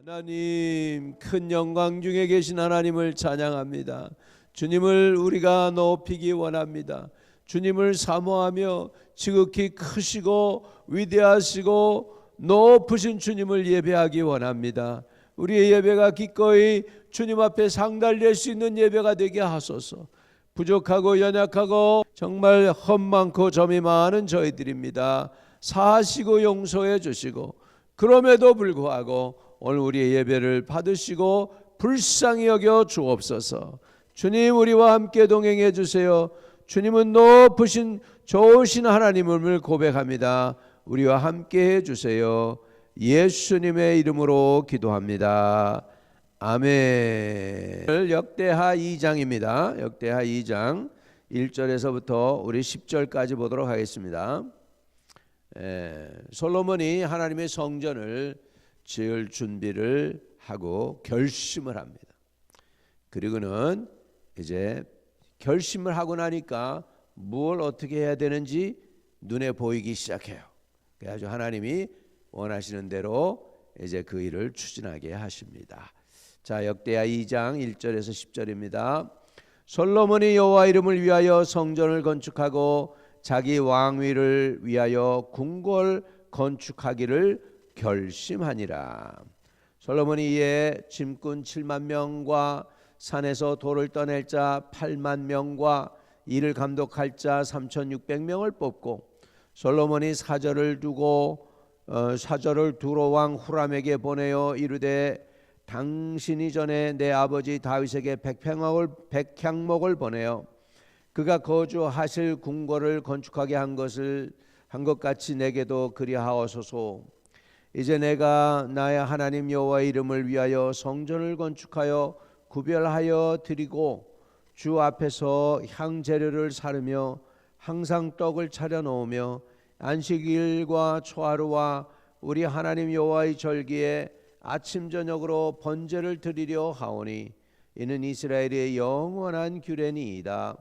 하나님, 큰 영광 중에 계신 하나님을 찬양합니다. 주님을 우리가 높이기 원합니다. 주님을 사모하며 지극히 크시고 위대하시고 높으신 주님을 예배하기 원합니다. 우리의 예배가 기꺼이 주님 앞에 상달될 수 있는 예배가 되게 하소서. 부족하고 연약하고 정말 험많고 점이 많은 저희들입니다. 사하시고 용서해 주시고, 그럼에도 불구하고 오늘 우리의 예배를 받으시고 불쌍히 여겨 주옵소서. 주님, 우리와 함께 동행해 주세요. 주님은 높으신 좋으신 하나님을 고백합니다. 우리와 함께 해 주세요. 예수님의 이름으로 기도합니다. 아멘. 역대하 2장입니다. 역대하 2장 1절에서부터 우리 10절까지 보도록 하겠습니다. 솔로몬이 하나님의 성전을 지을 준비를 하고 결심을 합니다. 그리고는 이제 결심을 하고 나니까 뭘 어떻게 해야 되는지 눈에 보이기 시작해요. 그래서 하나님이 원하시는 대로 이제 그 일을 추진하게 하십니다. 자, 역대하 2장 1절에서 10절입니다. 솔로몬이 여호와 이름을 위하여 성전을 건축하고 자기 왕위를 위하여 궁궐 건축하기를 결심하니라. 솔로몬이 이에 짐꾼 7만 명과 산에서 돌을 떠낼 자 8만 명과 이를 감독할 자 3,600명을 뽑고, 솔로몬이 사절을 두로 왕 후람에게 보내어 이르되, 당신이 전에 내 아버지 다윗에게 백향목을 보내어 그가 거주하실 궁궐을 건축하게 한 것 같이 내게도 그리하옵소서. 이제 내가 나의 하나님 여호와의 이름을 위하여 성전을 건축하여 구별하여 드리고 주 앞에서 향재료를 사르며 항상 떡을 차려 놓으며 안식일과 초하루와 우리 하나님 여호와의 절기에 아침 저녁으로 번제를 드리려 하오니 이는 이스라엘의 영원한 규례니이다.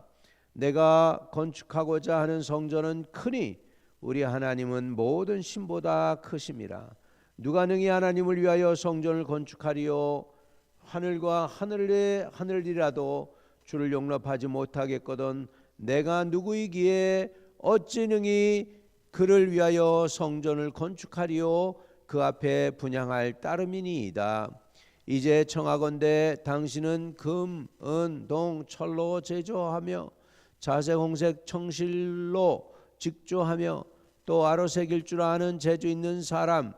내가 건축하고자 하는 성전은 크니 우리 하나님은 모든 신보다 크심이라. 누가 능히 하나님을 위하여 성전을 건축하리요? 하늘과 하늘이라도 주를 용납하지 못하겠거든 내가 누구이기에 어찌 능히 그를 위하여 성전을 건축하리요? 그 앞에 분향할 따름이니이다. 이제 청하건대 당신은 금, 은, 동, 철로 제조하며 자색, 홍색, 청실로 직조하며 또 아로새길 줄 아는 재주 있는 사람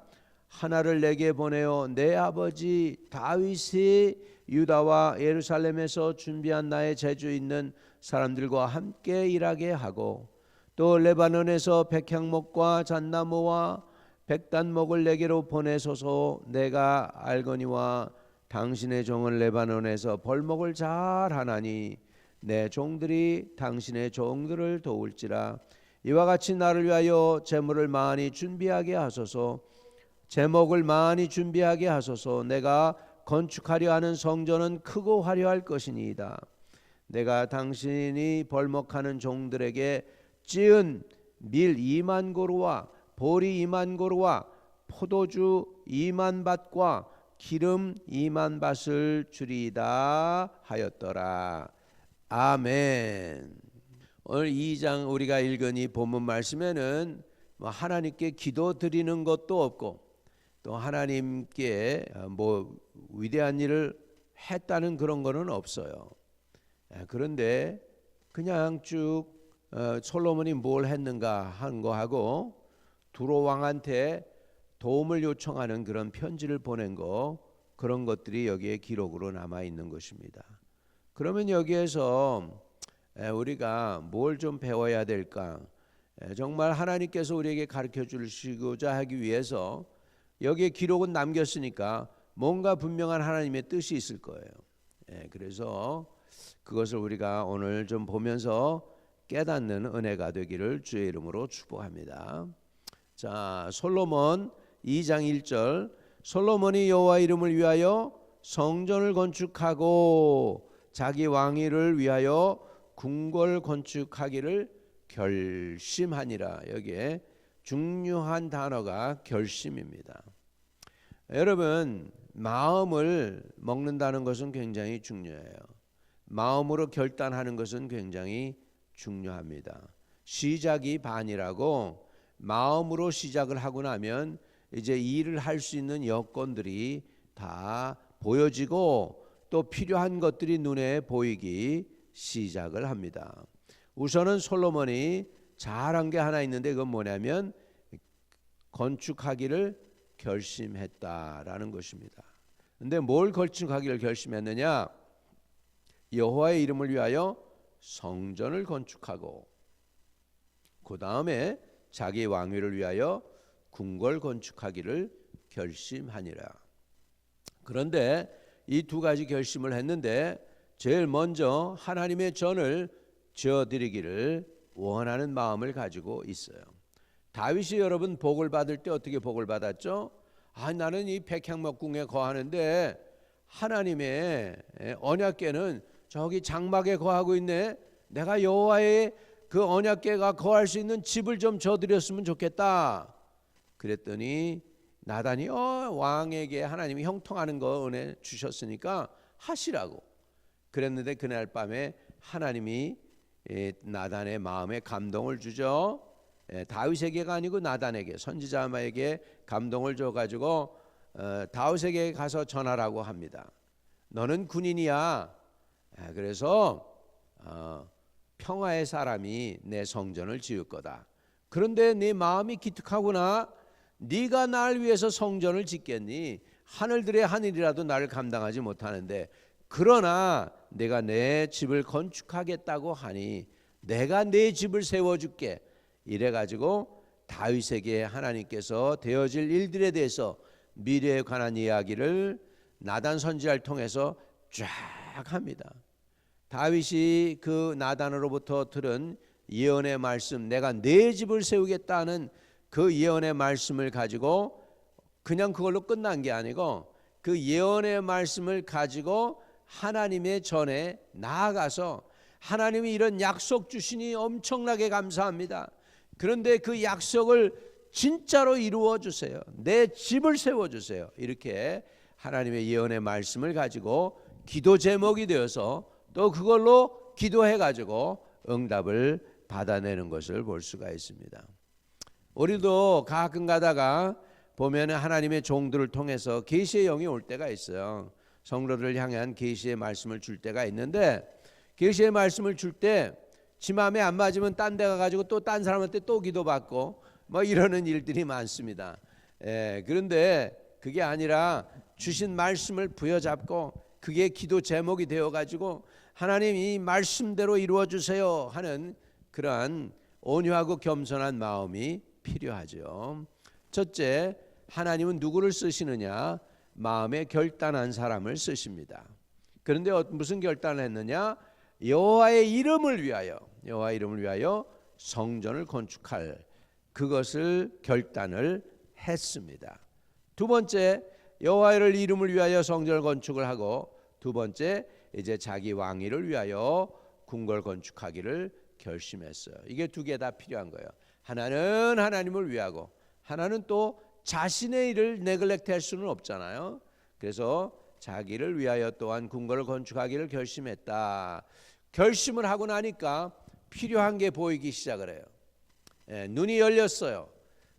하나를 내게 보내어 내 아버지 다윗이 유다와 예루살렘에서 준비한 나의 재주 있는 사람들과 함께 일하게 하고, 또 레바논에서 백향목과 잣나무와 백단목을 내게로 보내소서. 내가 알거니와 당신의 종은 레바논에서 벌목을 잘 하나니 내 종들이 당신의 종들을 도울지라. 이와 같이 나를 위하여 제물을 많이 준비하게 하소서. 제목을 많이 준비하게 하소서. 내가 건축하려 하는 성전은 크고 화려할 것이니이다. 내가 당신이 벌목하는 종들에게 찌은 밀 2만 고루와 보리 2만 고루와 포도주 2만 밭과 기름 2만 밭을 주리이다 하였더라. 아멘. 오늘 2장 우리가 읽은 이 본문 말씀에는 하나님께 기도 드리는 것도 없고 또 하나님께 위대한 일을 했다는 그런 거는 없어요. 그런데 그냥 쭉 솔로몬이 뭘 했는가 한 거하고 두로 왕한테 도움을 요청하는 그런 편지를 보낸 거, 그런 것들이 여기에 기록으로 남아 있는 것입니다. 그러면 여기에서 우리가 뭘 좀 배워야 될까? 정말 하나님께서 우리에게 가르쳐 주시고자 하기 위해서 여기에 기록은 남겼으니까 뭔가 분명한 하나님의 뜻이 있을 거예요. 그래서 그것을 우리가 오늘 좀 보면서 깨닫는 은혜가 되기를 주의 이름으로 축복합니다. 자, 솔로몬 2장 1절. 솔로몬이 여호와 이름을 위하여 성전을 건축하고 자기 왕위를 위하여 궁궐 건축하기를 결심하니라. 여기에 중요한 단어가 결심입니다. 여러분, 마음을 먹는다는 것은 굉장히 중요해요. 마음으로 결단하는 것은 굉장히 중요합니다. 시작이 반이라고, 마음으로 시작을 하고 나면 이제 일을 할 수 있는 여건들이 다 보여지고 또 필요한 것들이 눈에 보이기 시작을 합니다. 우선은 솔로몬이 잘한 게 하나 있는데, 그건 뭐냐면 건축하기를 결심했다라는 것입니다. 근데 뭘 건축하기를 결심했느냐? 여호와의 이름을 위하여 성전을 건축하고, 그 다음에 자기 왕위를 위하여 궁궐 건축하기를 결심하니라. 그런데 이 두 가지 결심을 했는데 제일 먼저 하나님의 전을 지어드리기를 원하는 마음을 가지고 있어요. 다윗이 여러분 복을 받을 때 어떻게 복을 받았죠? 나는 이 백향목궁에 거하는데 하나님의 언약궤는 저기 장막에 거하고 있네. 내가 여호와의 그 언약궤가 거할 수 있는 집을 좀 져드렸으면 좋겠다. 그랬더니 나단이 왕에게 하나님이 형통하는 거 은혜 주셨으니까 하시라고 그랬는데, 그날 밤에 하나님이 나단의 마음에 감동을 주죠. 다윗에게가 아니고 나단에게, 선지자에게 감동을 줘가지고 다윗에게 가서 전하라고 합니다. 너는 군인이야. 그래서 평화의 사람이 내 성전을 지을 거다. 그런데 네 마음이 기특하구나. 네가 날 위해서 성전을 짓겠니? 하늘들의 하늘이라도 나를 감당하지 못하는데, 그러나 내가 내 집을 건축하겠다고 하니 내가 내 집을 세워줄게. 이래가지고 다윗에게 하나님께서 되어질 일들에 대해서 미래에 관한 이야기를 나단 선지자를 통해서 쫙 합니다. 다윗이 그 나단으로부터 들은 예언의 말씀, 내가 내 집을 세우겠다는 그 예언의 말씀을 가지고 그냥 그걸로 끝난 게 아니고, 그 예언의 말씀을 가지고 하나님의 전에 나아가서 하나님이 이런 약속 주시니 엄청나게 감사합니다. 그런데 그 약속을 진짜로 이루어 주세요. 내 집을 세워 주세요. 이렇게 하나님의 예언의 말씀을 가지고 기도 제목이 되어서 또 그걸로 기도해 가지고 응답을 받아내는 것을 볼 수가 있습니다. 우리도 가끔 가다가 보면 하나님의 종들을 통해서 계시의 영이 올 때가 있어요. 성도들을 향한 계시의 말씀을 줄 때가 있는데, 계시의 말씀을 줄 때 지 마음에 안 맞으면 딴 데 가가지고 또 딴 사람한테 또 기도받고 뭐 이러는 일들이 많습니다. 그런데 그게 아니라 주신 말씀을 부여잡고 그게 기도 제목이 되어가지고 하나님 이 말씀대로 이루어 주세요 하는 그러한 온유하고 겸손한 마음이 필요하죠. 첫째, 하나님은 누구를 쓰시느냐? 마음에 결단한 사람을 쓰십니다. 그런데 무슨 결단을 했느냐? 여호와의 이름을 위하여 성전을 건축할 그것을 결단을 했습니다. 두 번째, 여호와의 이름을 위하여 성전을 건축을 하고, 두 번째 이제 자기 왕위를 위하여 궁궐 건축하기를 결심했어요. 이게 두 개 다 필요한 거예요. 하나는 하나님을 위하고, 하나는 또 자신의 일을 네글렉트할 수는 없잖아요. 그래서 자기를 위하여 또한 궁궐을 건축하기를 결심했다. 결심을 하고 나니까 필요한 게 보이기 시작을 해요. 눈이 열렸어요.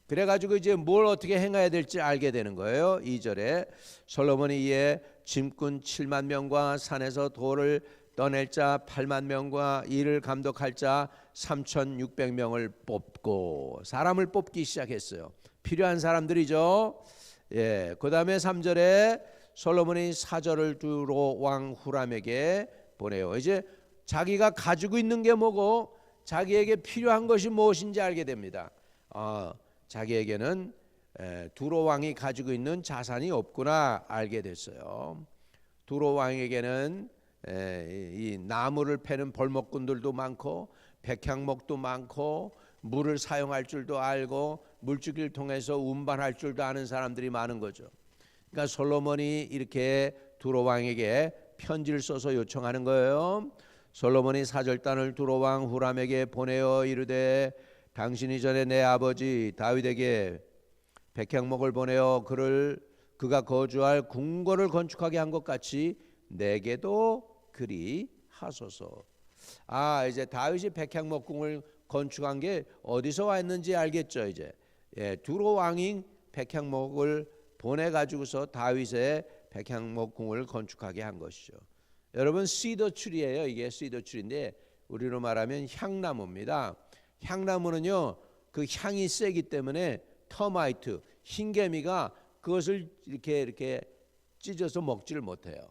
그래가지고 이제 뭘 어떻게 행해야 될지 알게 되는 거예요. 2절에 솔로몬이 이에 짐꾼 7만 명과 산에서 돌을 떠낼 자 8만 명과 이를 감독할 자 3,600명을 뽑고, 사람을 뽑기 시작했어요. 필요한 사람들이죠. 그 다음에 3절에 솔로몬이 사절을 두로 왕 후람에게 보내요. 이제 자기가 가지고 있는 게 뭐고 자기에게 필요한 것이 무엇인지 알게 됩니다. 자기에게는 두로 왕이 가지고 있는 자산이 없구나 알게 됐어요. 두로 왕에게는 이 나무를 패는 벌목꾼들도 많고 백향목도 많고 물을 사용할 줄도 알고 물주기를 통해서 운반할 줄도 아는 사람들이 많은 거죠. 그러니까 솔로몬이 이렇게 두로 왕에게 편지를 써서 요청하는 거예요. 솔로몬이 사절단을 두로 왕 후람에게 보내어 이르되, 당신이 전에 내 아버지 다윗에게 백향목을 보내어 그가 거주할 궁궐을 건축하게 한 것 같이 내게도 그리 하소서. 이제 다윗이 백향목궁을 건축한 게 어디서 왔는지 알겠죠. 이제 두로 왕이 백향목을 보내 가지고서 다윗의 백향목궁을 건축하게 한 것이죠. 여러분, 시더 추리예요. 이게 시더 추리인데 우리로 말하면 향나무입니다. 향나무는요, 그 향이 세기 때문에 터마이트, 흰개미가 그것을 이렇게 찢어서 먹지를 못해요.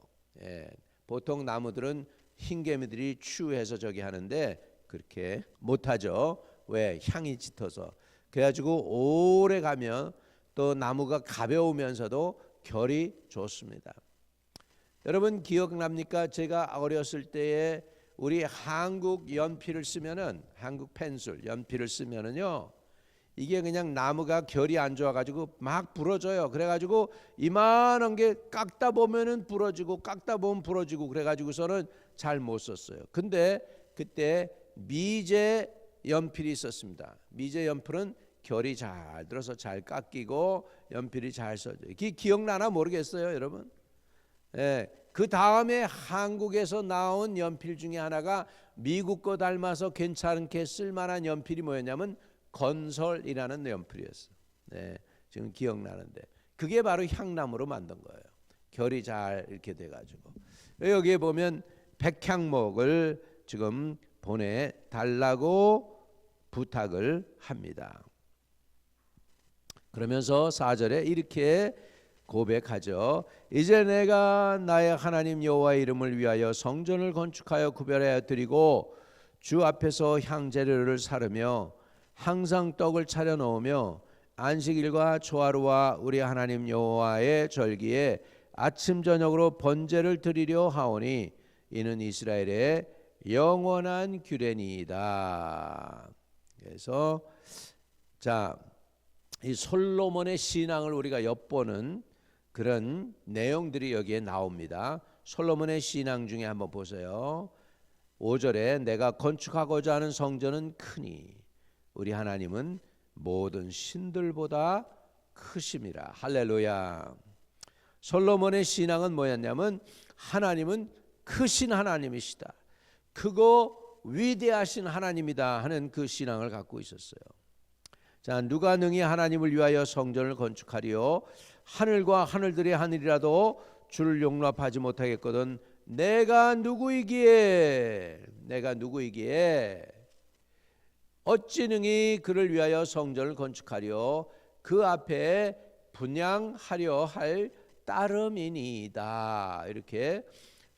보통 나무들은 흰개미들이 추해서 저기 하는데 그렇게 못하죠. 왜? 향이 짙어서. 그래가지고 오래 가면 또 나무가 가벼우면서도 결이 좋습니다. 여러분 기억납니까? 제가 어렸을 때에 우리 한국 연필을 쓰면은, 한국 펜슬 연필을 쓰면은요, 이게 그냥 나무가 결이 안 좋아가지고 막 부러져요. 그래가지고 이만한 게 깎다 보면은 부러지고 깎다 보면 부러지고 그래가지고서는 잘 못 썼어요. 근데 그때 미제 연필이 있었습니다. 미제 연필은 결이 잘 들어서 잘 깎이고 연필이 잘 써져요. 기억나나 모르겠어요, 여러분. 그 다음에 한국에서 나온 연필 중에 하나가 미국 거 닮아서 괜찮게 쓸만한 연필이 뭐였냐면 건설이라는 연필이었어요. 지금 기억나는데 그게 바로 향나무로 만든 거예요. 결이 잘 이렇게 돼가지고 여기에 보면 백향목을 지금 보내달라고 부탁을 합니다. 그러면서 4절에 이렇게 고백하죠. 이제 내가 나의 하나님 여호와의 이름을 위하여 성전을 건축하여 구별하여 드리고 주 앞에서 향재료를 사르며 항상 떡을 차려 놓으며 안식일과 초하루와 우리 하나님 여호와의 절기에 아침 저녁으로 번제를 드리려 하오니 이는 이스라엘의 영원한 규례니이다. 그래서 이 솔로몬의 신앙을 우리가 엿보는 그런 내용들이 여기에 나옵니다. 솔로몬의 신앙 중에 한번 보세요. 5절에 내가 건축하고자 하는 성전은 크니 우리 하나님은 모든 신들보다 크심이라. 할렐루야. 솔로몬의 신앙은 뭐였냐면 하나님은 크신 하나님이시다, 크고 위대하신 하나님이다 하는 그 신앙을 갖고 있었어요. 누가 능히 하나님을 위하여 성전을 건축하리요? 하늘과 하늘들의 하늘이라도 주를 용납하지 못하겠거든. 내가 누구이기에 어찌 능히 그를 위하여 성전을 건축하리요? 그 앞에 분향하려 할 따름이니이다. 이렇게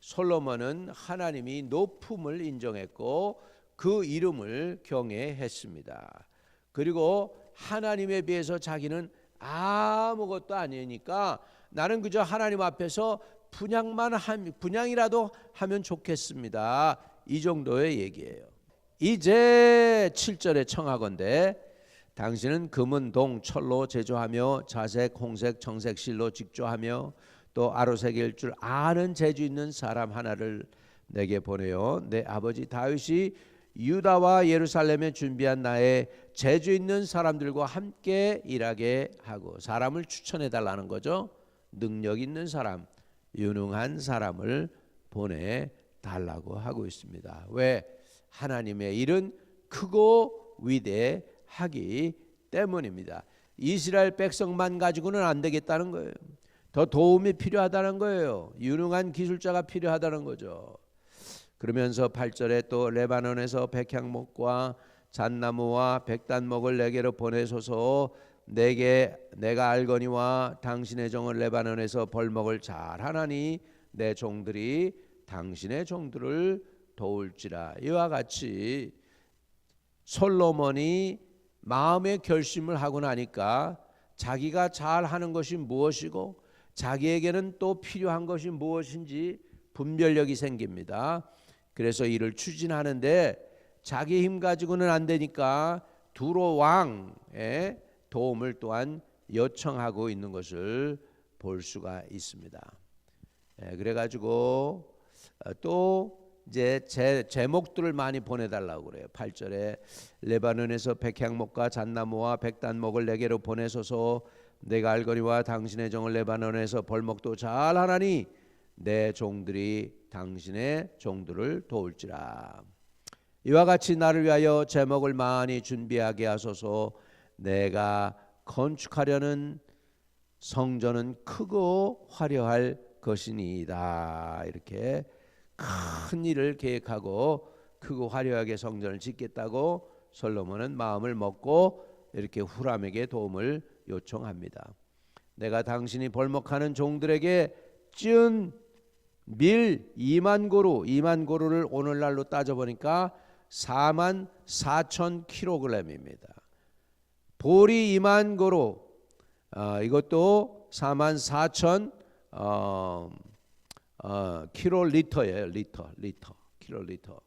솔로몬은 하나님이 높음을 인정했고 그 이름을 경외했습니다. 그리고 하나님에 비해서 자기는 아무것도 아니니까 나는 그저 하나님 앞에서 분향이라도 하면 좋겠습니다. 이 정도의 얘기예요. 이제 7절에 청하건대 당신은 금은 동 철로 제조하며 자색 홍색 청색 실로 직조하며 또 아로새길 줄 아는 재주 있는 사람 하나를 내게 보내요. 내 아버지 다윗이 유다와 예루살렘에 준비한 나의 재주 있는 사람들과 함께 일하게 하고, 사람을 추천해 달라는 거죠. 능력 있는 사람, 유능한 사람을 보내 달라고 하고 있습니다. 왜? 하나님의 일은 크고 위대하기 때문입니다. 이스라엘 백성만 가지고는 안 되겠다는 거예요. 더 도움이 필요하다는 거예요. 유능한 기술자가 필요하다는 거죠. 그러면서 8절에 또 레바논에서 백향목과 잣나무와 백단목을 내게로 보내소서. 내가 알거니와 당신의 종은 레바논에서 벌목을 잘하나니 내 종들이 당신의 종들을 도울지라. 이와 같이 솔로몬이 마음의 결심을 하고 나니까 자기가 잘하는 것이 무엇이고 자기에게는 또 필요한 것이 무엇인지 분별력이 생깁니다. 그래서 이를 추진하는데 자기 힘 가지고는 안 되니까 두로 왕의 도움을 또한 요청하고 있는 것을 볼 수가 있습니다. 그래가지고 또 이제 제목들을 많이 보내달라고 그래요. 8절에 레바논에서 백향목과 잣나무와 백단목을 내게로 보내소서. 내가 알거니와 당신의 종을 레바논에서 벌목도 잘하나니 내 종들이 당신의 종들을 도울지라. 이와 같이 나를 위하여 제목을 많이 준비하게 하소서. 내가 건축하려는 성전은 크고 화려할 것이니이다. 이렇게 큰 일을 계획하고 크고 화려하게 성전을 짓겠다고 솔로몬은 마음을 먹고 이렇게 후람에게 도움을 요청합니다. 내가 당신이 벌목하는 종들에게 찌은 밀 2만 고루, 2만 고루를 오늘날로 따져보니까 4만 4천 킬로그램입니다. 보리 2만 고루, 이것도 4만 4천 킬로리터예요. 킬로리터.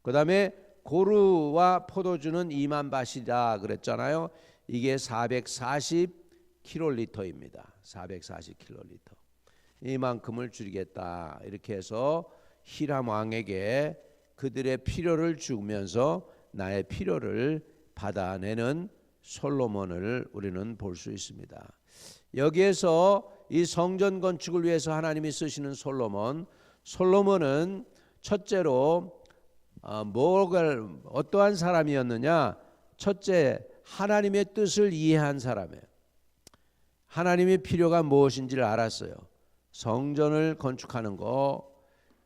그 다음에 고루와 포도주는 2만 밭이다 그랬잖아요. 이게 440 킬로리터입니다. 440 킬로리터. 이만큼을 줄이겠다. 이렇게 해서 히람 왕에게 그들의 필요를 주면서 나의 필요를 받아내는 솔로몬을 우리는 볼 수 있습니다. 여기에서 이 성전 건축을 위해서 하나님이 쓰시는 솔로몬은 첫째로 어떠한 사람이었느냐? 첫째, 하나님의 뜻을 이해한 사람이에요. 하나님의 필요가 무엇인지를 알았어요. 성전을 건축하는 거,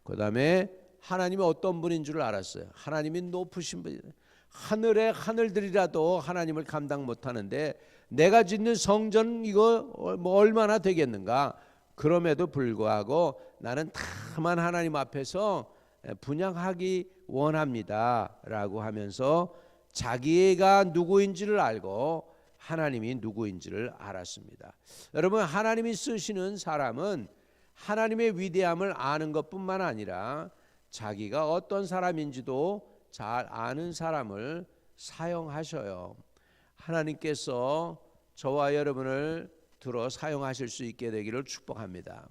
그 다음에 하나님이 어떤 분인 줄 알았어요. 하나님이 높으신 분, 하늘의 하늘들이라도 하나님을 감당 못하는데 내가 짓는 성전 이거 뭐 얼마나 되겠는가? 그럼에도 불구하고 나는 다만 하나님 앞에서 분향하기 원합니다 라고 하면서 자기가 누구인지를 알고 하나님이 누구인지를 알았습니다. 여러분, 하나님이 쓰시는 사람은 하나님의 위대함을 아는 것뿐만 아니라 자기가 어떤 사람인지도 잘 아는 사람을 사용하셔요. 하나님께서 저와 여러분을 들어 사용하실 수 있게 되기를 축복합니다.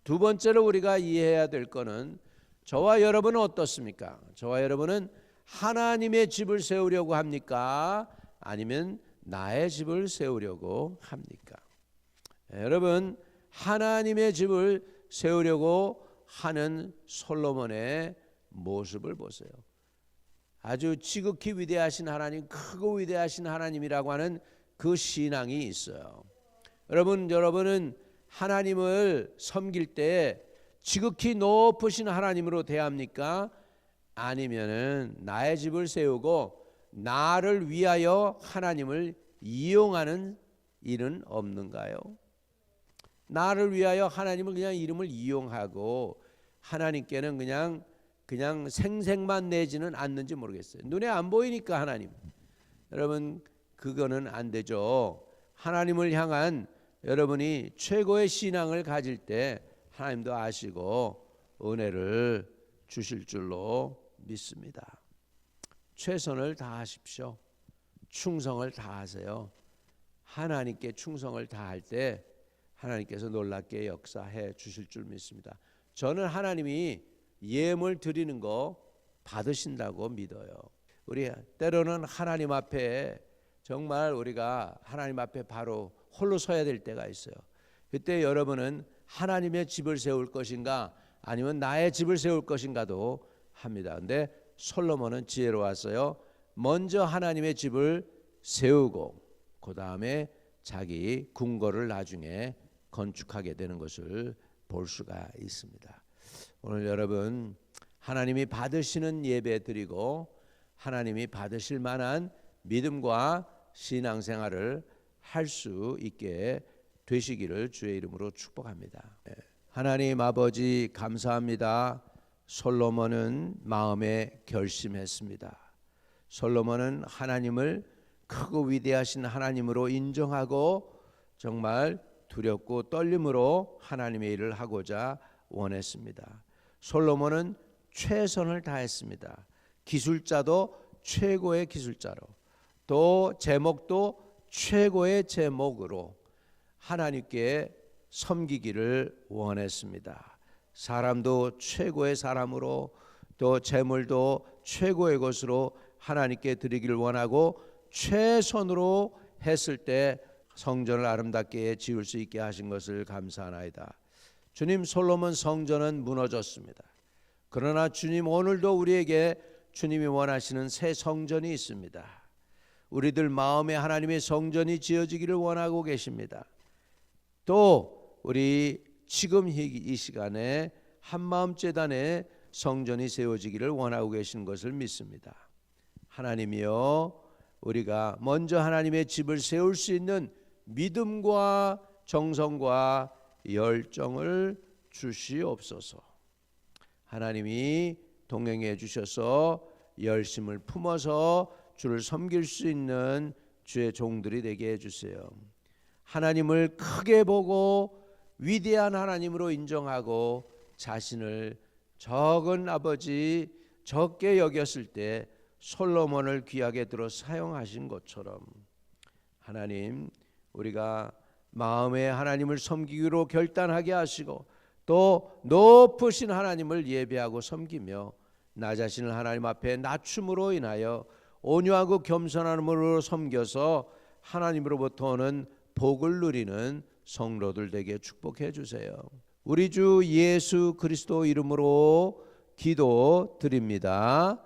두 번째로 우리가 이해해야 될 것은 저와 여러분은 어떻습니까? 저와 여러분은 하나님의 집을 세우려고 합니까? 아니면 나의 집을 세우려고 합니까? 여러분, 하나님의 집을 세우려고 하는 솔로몬의 모습을 보세요. 아주 지극히 위대하신 하나님, 크고 위대하신 하나님이라고 하는 그 신앙이 있어요. 여러분은 하나님을 섬길 때 지극히 높으신 하나님으로 대합니까? 아니면은 나의 집을 세우고 나를 위하여 하나님을 이용하는 일은 없는가요? 나를 위하여 하나님을 그냥 이름을 이용하고 하나님께는 그냥 생색만 내지는 않는지 모르겠어요. 눈에 안 보이니까 하나님. 여러분, 그거는 안 되죠. 하나님을 향한 여러분이 최고의 신앙을 가질 때 하나님도 아시고 은혜를 주실 줄로 믿습니다. 최선을 다하십시오. 충성을 다하세요. 하나님께 충성을 다할 때 하나님께서 놀랍게 역사해 주실 줄 믿습니다. 저는 하나님이 예물 드리는 거 받으신다고 믿어요. 우리 때로는 하나님 앞에 정말 우리가 하나님 앞에 바로 홀로 서야 될 때가 있어요. 그때 여러분은 하나님의 집을 세울 것인가 아니면 나의 집을 세울 것인가도 합니다. 근데 솔로몬은 지혜로웠어요. 먼저 하나님의 집을 세우고 그 다음에 자기 궁궐을 나중에 건축하게 되는 것을 볼 수가 있습니다. 오늘 여러분, 하나님이 받으시는 예배 드리고 하나님이 받으실 만한 믿음과 신앙생활을 할 수 있게 되시기를 주의 이름으로 축복합니다. 하나님 아버지 감사합니다. 솔로몬은 마음에 결심했습니다. 솔로몬은 하나님을 크고 위대하신 하나님으로 인정하고 정말 두렵고 떨림으로 하나님의 일을 하고자 원했습니다. 솔로몬은 최선을 다했습니다. 기술자도 최고의 기술자로, 또 제목도 최고의 제목으로 하나님께 섬기기를 원했습니다. 사람도 최고의 사람으로, 또 재물도 최고의 것으로 하나님께 드리기를 원하고 최선으로 했을 때 성전을 아름답게 지을 수 있게 하신 것을 감사하나이다. 주님, 솔로몬 성전은 무너졌습니다. 그러나 주님, 오늘도 우리에게 주님이 원하시는 새 성전이 있습니다. 우리들 마음에 하나님의 성전이 지어지기를 원하고 계십니다. 또 우리 지금 이 시간에 한마음재단에 성전이 세워지기를 원하고 계신 것을 믿습니다. 하나님이여, 우리가 먼저 하나님의 집을 세울 수 있는 믿음과 정성과 열정을 주시옵소서. 하나님이 동행해 주셔서 열심을 품어서 주를 섬길 수 있는 주의 종들이 되게 해주세요. 하나님을 크게 보고 위대한 하나님으로 인정하고 자신을 적은 아버지, 적게 여겼을 때 솔로몬을 귀하게 들어 사용하신 것처럼 하나님, 우리가 마음에 하나님을 섬기기로 결단하게 하시고 또 높으신 하나님을 예배하고 섬기며 나 자신을 하나님 앞에 낮춤으로 인하여 온유하고 겸손함으로 섬겨서 하나님으로부터 오는 복을 누리는 성도들 되게 축복해 주세요. 우리 주 예수 그리스도 이름으로 기도드립니다.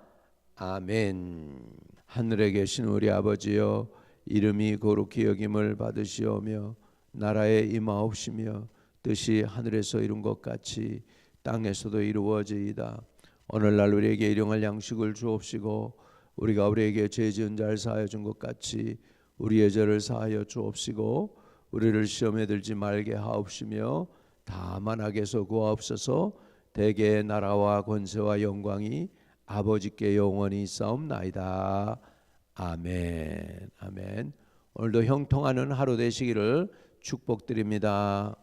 아멘. 하늘에 계신 우리 아버지여, 이름이 거룩히 여김을 받으시오며 나라에 임하옵시며 뜻이 하늘에서 이룬 것 같이 땅에서도 이루어지이다. 오늘날 우리에게 일용할 양식을 주옵시고 우리가 우리에게 죄 지은 자를 사하여 준 것 같이 우리의 죄를 사하여 주옵시고 우리를 시험에 들지 말게 하옵시며 다만 악에서 구하옵소서. 대개의 나라와 권세와 영광이 아버지께 영원히 있사옵나이다. 아멘. 아멘. 오늘도 형통하는 하루 되시기를 축복드립니다.